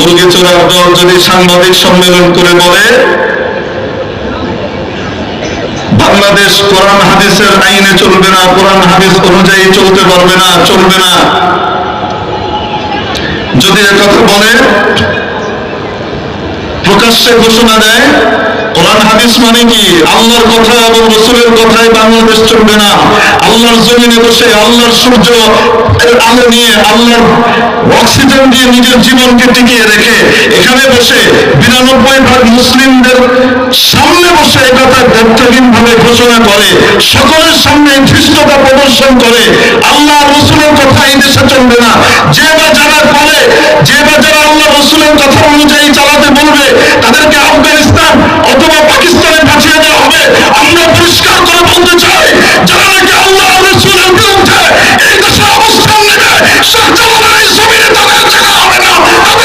মুরগি চোরার দল যদি সাংবাদিক সম্মেলন করে বলে বাংলাদেশ কোরআন হাদিসের আইনে চলবে না, কোরআন হাদিস অনুযায়ী চলতে পারবে না, চলবে না, যদি একথা বলে প্রকাশ্যে ঘোষণা দেয় কোরআন হাদিস মানে কি আল্লাহর কথা এবং রাসূলের কথায় বাংলাদেশ চলবে না, আল্লাহর জমিনে বসে আল্লাহর সূর্য এর আলো নিয়ে আল্লাহর অক্সিজেন দিয়ে নিজের জীবনকে টিকিয়ে রেখে এখানে বসে ৯২% মুসলিমদের সামনে বসে একথা ব্যর্থহীনভাবে ঘোষণা করে, সকলের সামনে ধৃষ্টতা প্রদর্শন করে আল্লাহ রাসূলের কথা এই দেশে চলবে না, যে বা যারা করে, যে বা যারা আল্লাহ রাসূলের কথা অনুযায়ী চালাতে বলবে তাদেরকে আফগানিস্তান অথবা